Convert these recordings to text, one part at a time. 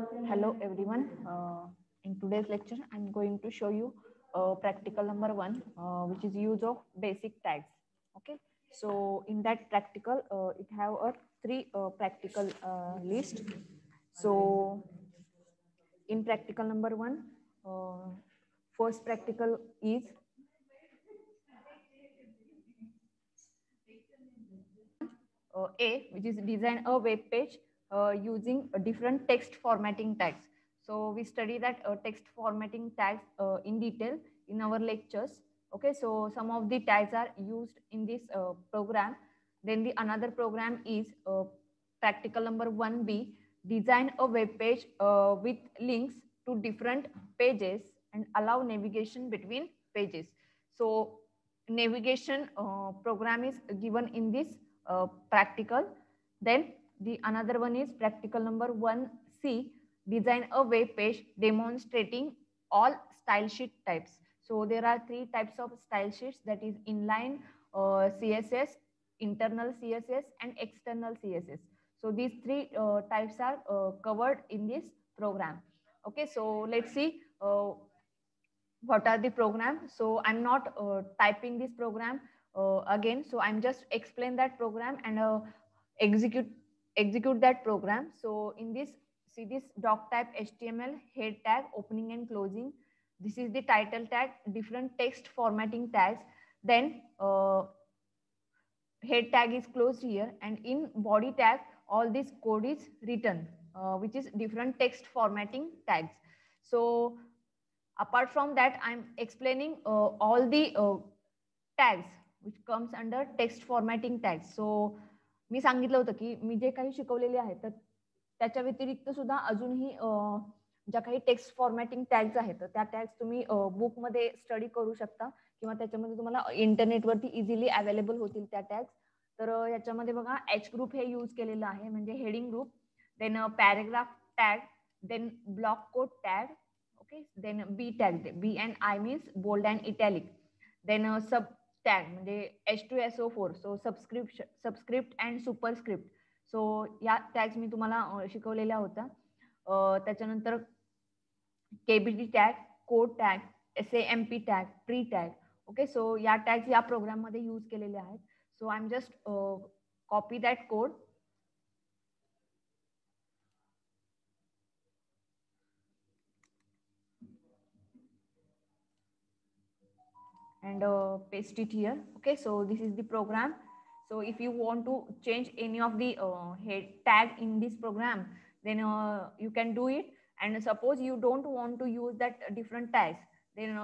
Hello everyone. In today's lecture, I'm going to show you practical number 1, which is use of basic tags. Okay. So in that practical, it have a three practical list. So in practical number 1, first practical is A, which is design a web page using different text formatting tags. So we study that text formatting tags in detail in our lectures. Okay, so some of the tags are used in this program. Then the another program is practical number 1B, design a web page with links to different pages and allow navigation between pages. So navigation program is given in this practical. Then the another one is practical number 1C, design a web page demonstrating all style sheet types. So there are three types of style sheets, that is inline CSS, internal CSS and external CSS. So these three types are covered in this program. Okay, so let's see what are the program. So I'm not typing this program again, so I'm just explain that program and execute that program. So in this, see this doc type HTML head tag opening and closing, this is the title tag, different text formatting tags. Then head tag is closed here, and in body tag all this code is written, which is different text formatting tags. So apart from that, I'm explaining all the tags which comes under text formatting tags. So मी सांगितलं होतं की मी जे काही शिकवलेले आहेत तर त्याच्या व्यतिरिक्त सुद्धा अजूनही ज्या काही टेक्स्ट फॉर्मॅटिंग टॅग्स आहेत त्या टॅग्स तुम्ही बुकमध्ये स्टडी करू शकता किंवा त्याच्यामध्ये तुम्हाला इंटरनेटवरती इझिली अवेलेबल होतील त्या टॅग्स. तर याच्यामध्ये बघा एच ग्रुप हे यूज केलेलं आहे, म्हणजे heading group, then paragraph tag, then block code tag, okay, then B tag, B and I means bold and italic, then sub tag म्हणजे H2SO4, so subscript and superscript. सो या tags मी तुम्हाला शिकवलेल्या होत्या. त्याच्यानंतर KBT tag, code tag, SAMP tag, pre tag. Okay, so या tags या program मध्ये use केलेले आहेत. So I am just copy that code and paste it here. Okay, so this is the program. So if you want to change any of the head tag in this program, then you can do it. And suppose you don't want to use that different tags, then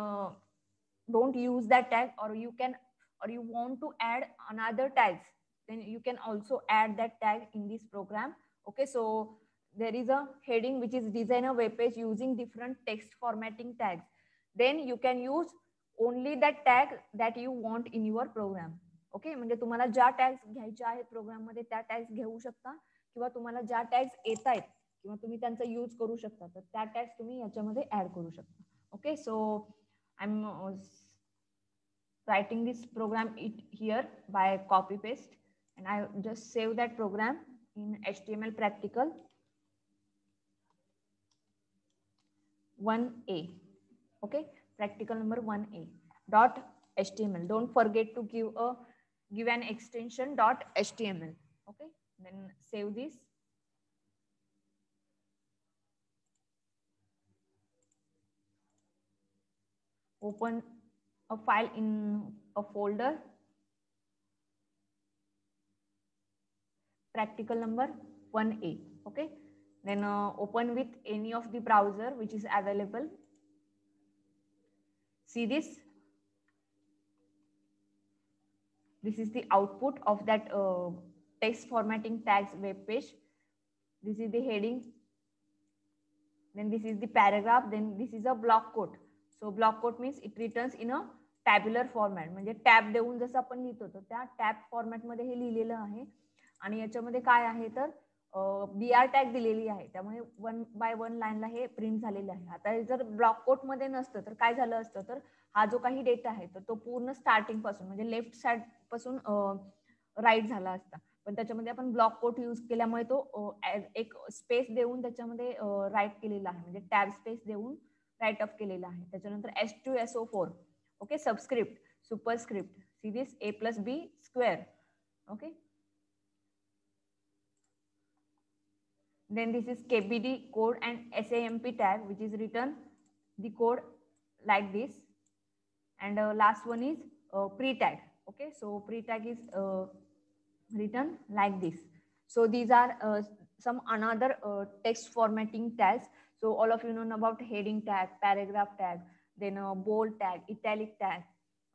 don't use that tag, or you can, or you want to add another tags, then you can also add that tag in this program. Okay, so there is a heading which is design a web page using different text formatting tags. Then you can use only that tag that you want in your program. Okay, म्हणजे तुम्हाला ज्या tags घ्यायच्या आहेत programme मध्ये त्या tags घेऊ शकता, किंवा तुम्हाला ज्या टॅग्स येत आहेत किंवा तुम्ही त्यांचा यूज करू शकता, तर त्या टॅग्स तुम्ही याच्यामध्ये ऍड करू शकता. Okay, so I am writing this program it here by copy paste, and I just save that program in HTML practical 1A. Okay, practical number 1A dot HTML. Don't forget to give an extension dot HTML. Okay, then save this. Open a file in a folder, practical number 1A. Okay, then open with any of the browser which is available. See this. This is the output of that text formatting tags web page. This is the heading, then this is the paragraph, then this is a block quote. So block quote means it returns in a tabular format, म्हणजे tab देऊन जसं आपण लिहितो तर त्या tab format मध्ये हे लिहिलेलं आहे. आणि याच्यामध्ये काय आहे तर BR टॅग दिलेली आहे, त्यामुळे 1 by 1 लाईनला हे प्रिंट झालेलं आहे. आता जर ब्लॉक कोट मध्ये नसतं तर काय झालं असतं, तर हा जो काही डेटा आहे तर तो पूर्ण स्टार्टिंग पासून म्हणजे लेफ्ट साइड पासून राईट झाला असता. पण त्याच्यामध्ये आपण ब्लॉक कोट यूज केल्यामुळे तो एक स्पेस देऊन त्याच्यामध्ये राईट केलेला आहे, म्हणजे टॅब स्पेस देऊन राईट अप केलेला आहे. त्याच्यानंतर H2SO4, okay, subscript, superscript, see this A+B square, okay. Then this is KBD code and SAMP tag, which is written the code like this. And last one is pre-tag. Okay, so pre-tag is written like this. So these are some another text formatting tags. So all of you know about heading tag, paragraph tag, then bold tag, italic tag.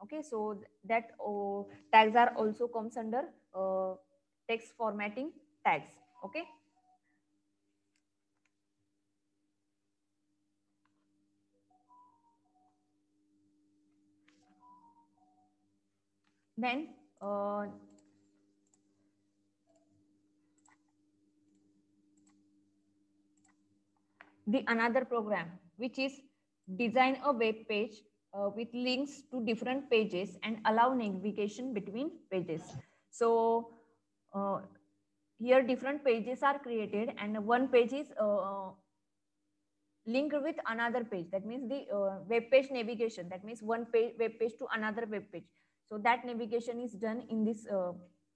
Okay, so that tags are also comes under text formatting tags. Okay. Then the another program which is design a web page with links to different pages and allow navigation between pages. So here different pages are created and one page is linked with another page. That means the web page navigation. That means one page, web page to another web page. So that navigation is done in this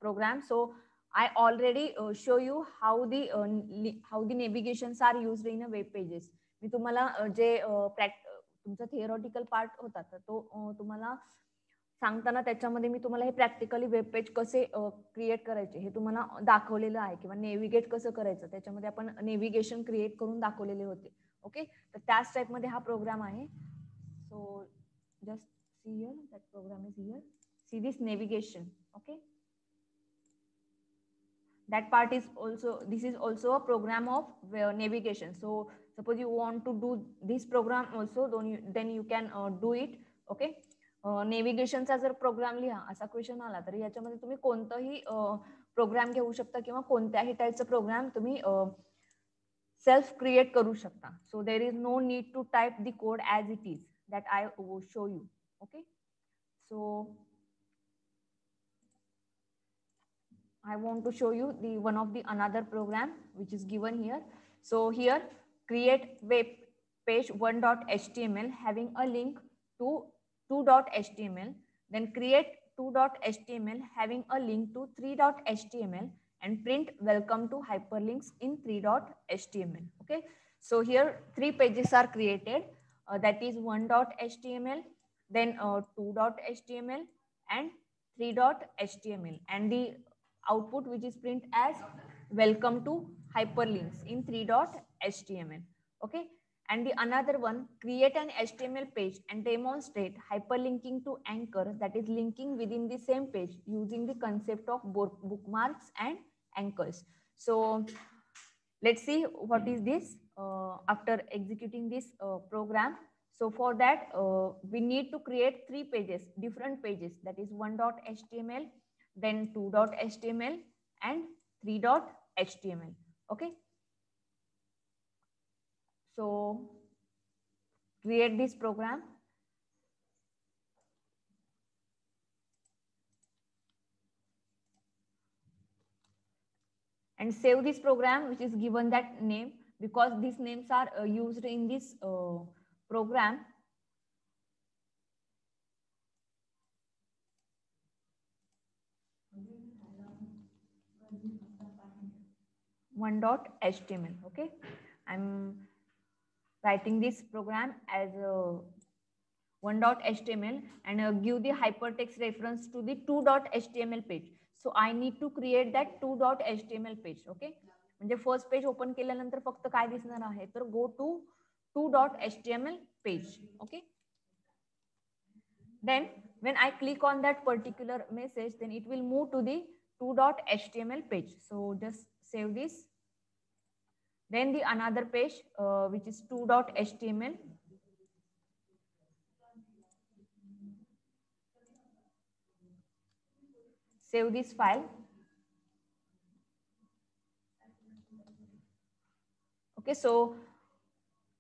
program. So I already show you how the navigations are used in a web pages. मी तुम्हाला जे तुमचा theoretical part होता तर तो तुम्हाला सांगताना त्याच्यामध्ये मी तुम्हाला हे practically web page कसे क्रिएट करायचे हे तुम्हाला दाखवलेलं आहे, किंवा नेव्हिगेट कसं करायचं त्याच्यामध्ये आपण नेव्हिगेशन क्रिएट करून दाखवलेले होते. ओके, तर त्याच टाइप मध्ये हा प्रोग्राम आहे. So just see here that program is here. See this navigation. Okay, that part is also, this is also a program of navigation. So suppose you want to do this program also, then you can do it. Okay, नेव्हिगेशनचा जर programme लिहा असा question आला तर याच्यामध्ये तुम्ही कोणताही programme घेऊ शकता किंवा कोणत्याही टाईपचा प्रोग्राम तुम्ही सेल्फ क्रिएट करू शकता. So there is no need to type the code as it is, that I show you. Okay, so I want to show you the one of the another program which is given here. So here create web page 1.html having a link to 2.html, then create 2.html having a link to 3.html and print welcome to hyperlinks in 3.html. Okay, so here 3 pages are created, that is 1.html, then 2.html and 3.html, and the output which is print as welcome to hyperlinks in 3.html. Okay, and the another one, create an HTML page and demonstrate hyperlinking to anchor, that is linking within the same page using the concept of bookmarks and anchors. So let's see what is this after executing this program. So for that we need to create 3 pages, different pages, that is 1.html, then 2.html and 3.html. Okay, so create this program. And save this program which is given that name, because these names are used in this program. .html. Okay, I'm writing this program as 1.html and give the hypertext reference to the 2.html page. So I need to create that 2.html page. Okay, म्हणजे first page open केल्यानंतर फक्त काय दिसणार आहे तर go to 2.html page. Okay, then when I click on that particular message, then it will move to the 2.html page. So just save this. Then the another page which is 2.html. Save this file. Okay, so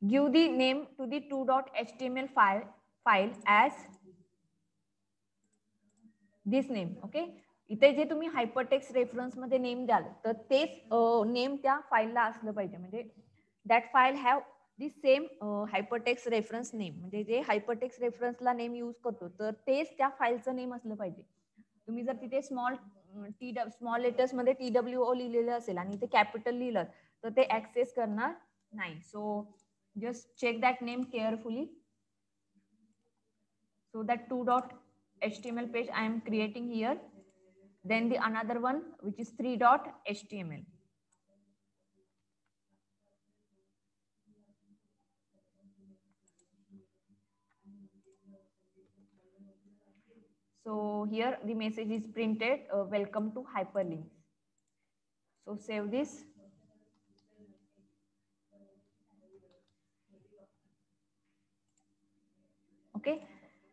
give the name to the 2.html file as this name. Okay, इथे जे तुम्ही hypertext reference मध्ये name द्याल तर तेच name त्या फाईलला असलं पाहिजे. म्हणजे that file have the same hypertext reference name. म्हणजे जे हायपरटेक्स्ट रेफरन्सला नेम यूज करतो तर तेच त्या फाईलचं नेम असलं पाहिजे. तुम्ही जर तिथे स्मॉल लेटर्स मध्ये TWO लिहिलेलं असेल आणि ते कॅपिटल लिहिलं तर ते ऍक्सेस करणार नाही. सो just check that name carefully. So that 2.html page I am creating here. Then the another one which is 3.html. So here the message is printed, welcome to hyperlinks. So save this. Okay,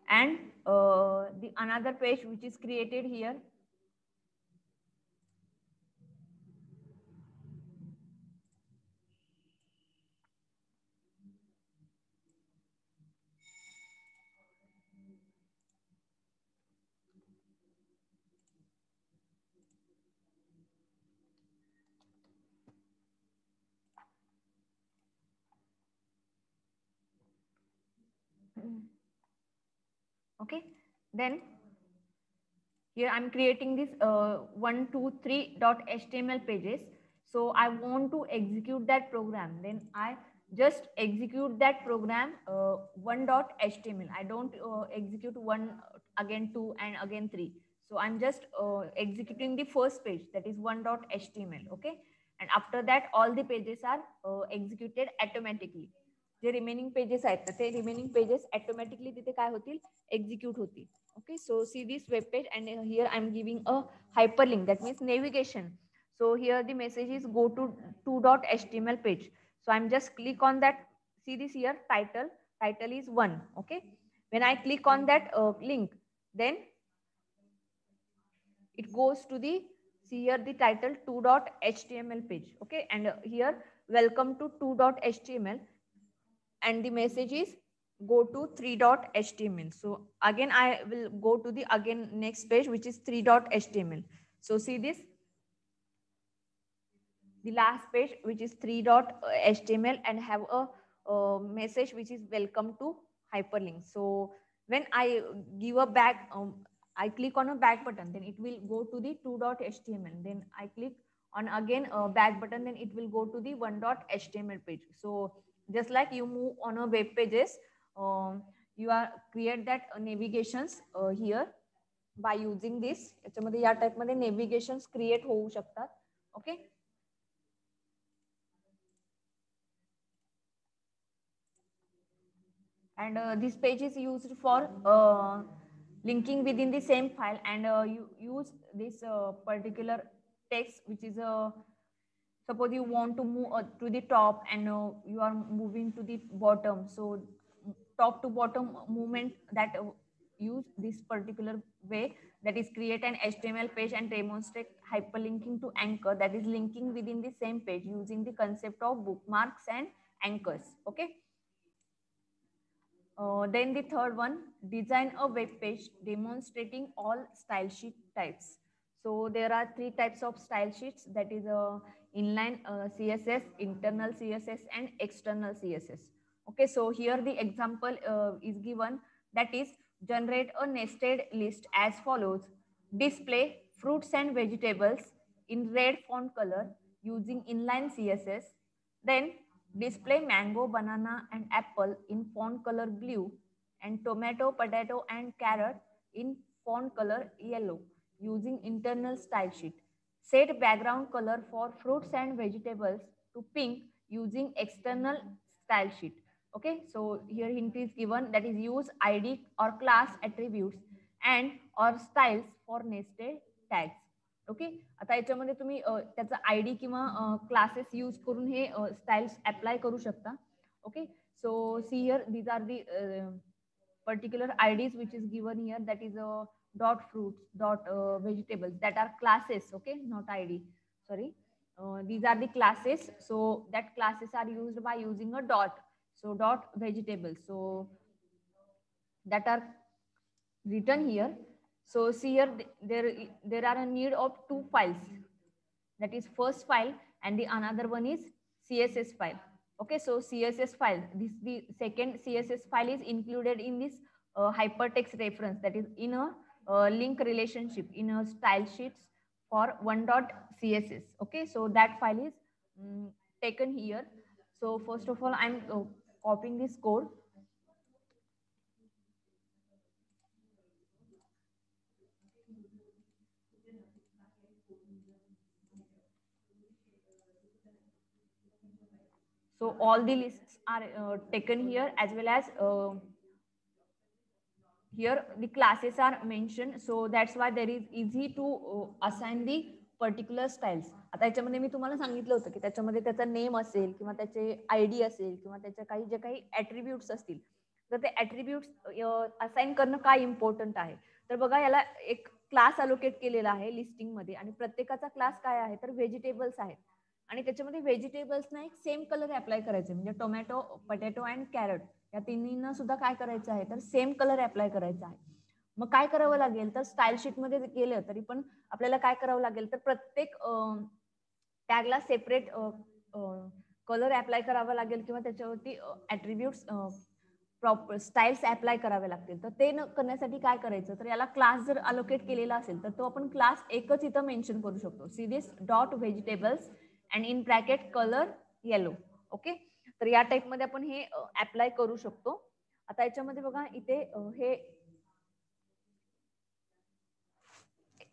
and the another page which is created here. Okay, then here I'm creating this 123.html pages. So I want to execute that program. Then I just execute that program 1.html. I don't execute one again two and again three. So I'm just executing the first page, that is 1.html. Okay, and after that all the pages are executed automatically. J remaining pages आहेत ते remaining pages automatically तिथे काय होतील, execute होतील. Okay, so see this web page and here I'm giving a hyperlink, that means navigation. So here the message is go to 2.html page. So I'm just click on that. See this here, title is 1. Okay, when I click on that link, then it goes to the, see here the title 2.html page. Okay, and here welcome to 2.html, and the message is go to 3.html. So again I will go to the again next page which is 3.html. So see this, the last page which is 3.html and have a message which is welcome to hyperlink. So when I give a back, I click on a back button, then it will go to the 2.html. Then I click on again a back button, then it will go to the 1.html page. So just like you move on a web pages, you are create that navigations here by using this. याच्यामध्ये या type मध्ये navigations create होऊ शकतात. Okay. And this page is used for linking within the same file, and you use this particular text which is suppose you want to move to the top and you are moving to the bottom. So top to bottom movement that use this particular way, that is create an HTML page and demonstrate hyperlinking to anchor, that is linking within the same page using the concept of bookmarks and anchors. Okay. Then the third one, design a web page demonstrating all style sheet types. So there are three types of style sheets, that is inline CSS, internal CSS, and external CSS. Okay, so here the example is given, that is generate a nested list as follows. Display fruits and vegetables in red font color using inline CSS. Then display mango, banana, and apple in font color blue, and tomato, potato, and carrot in font color yellow using internal style sheet. Set background color for fruits and vegetables to pink using external style sheet. Okay, so here hint is given, that is use ID or class attributes and or styles for nested tags. Okay, आता याच्यामध्ये तुम्ही त्याचा ID किंवा classes use करून हे styles apply करू शकता. Okay, so see here these are the particular IDs which is given here, that is dot fruits, dot vegetables, that are classes. Okay, not ID, sorry. These are the classes, so that classes are used by using a dot. So dot vegetables, so that are written here. So see here, there are a need of two files. That is first file and the another one is CSS file. Okay, so CSS file, this the second CSS file is included in this hypertext reference, that is in a link relationship in a style sheets for one.css. Okay, so that file is taken here. So first of all, I'm copying this code. So all the lists are taken here, as well as here the classes are mentioned. So that's why there is easy to assign the particular styles. आता याच्यामध्ये मी तुम्हाला सांगितलं होतं की त्याच्यामध्ये त्याचा name असेल किंवा त्याचे आयडी असेल किंवा त्याच्या काही जे काही ऍट्रिब्यूट्स असतील, तर ते ऍट्रिब्यूट्स असाइन करणं काय इम्पॉर्टंट आहे. तर बघा, याला एक क्लास अलोकेट केलेला आहे लिस्टिंग मध्ये आणि प्रत्येकाचा क्लास काय आहे तर व्हेजिटेबल्स आहेत. आणि त्याच्यामध्ये व्हेजिटेबल्सना एक सेम कलर अप्लाय करायचे, म्हणजे टोमॅटो, पोटॅटो अँड कॅरट या तिन्हींना सुद्धा काय करायचं आहे तर सेम कलर अप्लाय करायचा आहे. मग काय करावं लागेल तर स्टाईल शीट मध्ये गेलं तरी पण आपल्याला काय करावं लागेल तर प्रत्येक टॅगला सेपरेट कलर अप्लाय करावा लागेल किंवा त्याच्यावरती ऍट्रिब्यूट्स प्रॉपर स्टाईल्स अप्लाय करावे लागतील. तर ते करण्यासाठी काय करायचं तर याला क्लास जर अलोकेट केलेला असेल तर तो आपण क्लास एकच इथं मेन्शन करू शकतो, see this dot vegetables and in bracket colour yellow. Okay, तर या टाइप मध्ये आपण हे अप्लाय करू शकतो. आता याच्यामध्ये बघा, इथे हे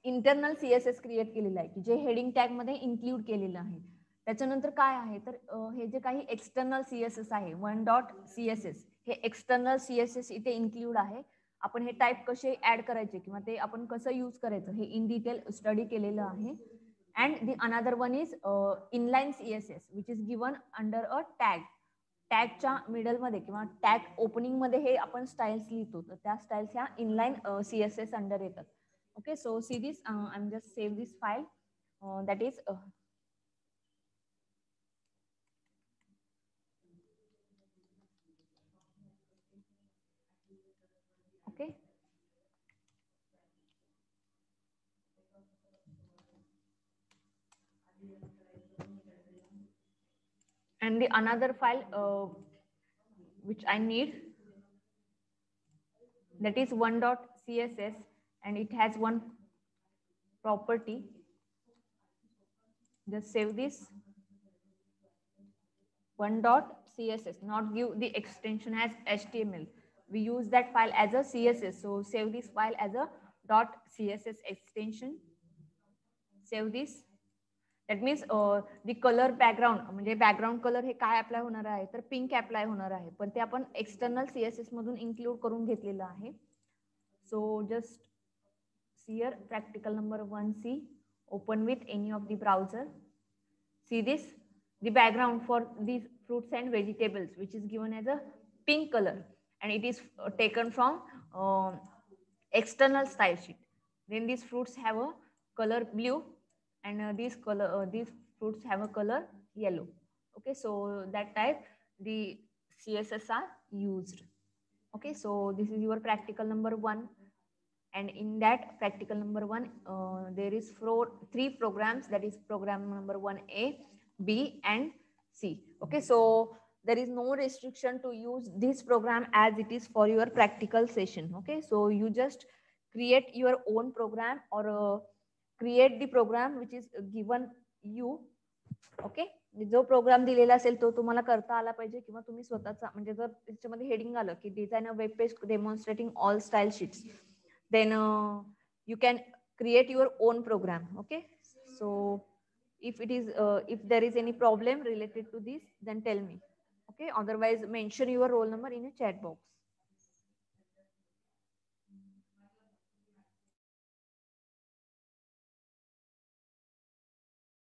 इंटरनल सीएसएस क्रिएट केलेलं आहे की जे हेडिंग टॅग मध्ये इन्क्लूड केलेलं आहे. त्याच्यानंतर काय आहे तर हे जे काही एक्सटर्नल सीएसएस आहे, वन डॉट सीएसएस, हे एक्सटर्नल सीएसएस इथे इन्क्लूड आहे. आपण हे टाइप कसे ऍड करायचे किंवा ते आपण कसं यूज करायचं हे इन डिटेल स्टडी केलेलं आहे. And the another one is inline CSS which is given under a tag. टॅगच्या मिडल मध्ये किंवा टॅग ओपनिंग मध्ये हे आपण स्टाईल्स लिहितो, तर त्या स्टाईल्स ह्या इनलाईन सीएसएस अंडर येतात. Okay, so see this, I'm just save this file, that is okay. And the another file which I need, that is one.css, and it has one property. Just save this one.css, not give the extension as HTML. We use that file as a CSS, so save this file as a .css extension. Save this. That means the colour background, म्हणजे background colour हे काय apply होणार आहे तर pink apply होणार आहे, पण ते आपण एक्सटर्नल सीएसएस मधून इन्क्लूड करून घेतलेलं आहे. So just here practical number 1C, open with any of the browser. See this, the background for these fruits and vegetables which is given as a pink color and it is taken from external style sheet. Then these fruits have a color blue and these fruits have a color yellow. Okay, so that type the CSS are used. Okay, so this is your practical number 1, and in that practical number 1 there is three programs, that is program number 1A, B and C. Okay, so there is no restriction to use this program as it is for your practical session. Okay, so you just create your own program or create the program which is given you. Okay, जो programme दिलेला असेल तो तुम्हाला करता आला पाहिजे किंवा तुम्ही स्वतःचा, म्हणजे जर त्याच्यामध्ये हेडिंग आलं की design a web page demonstrating all style sheets, then you can create your own program. Okay, so if there is any problem related to this, then tell me. Okay, otherwise mention your roll number in a chat box.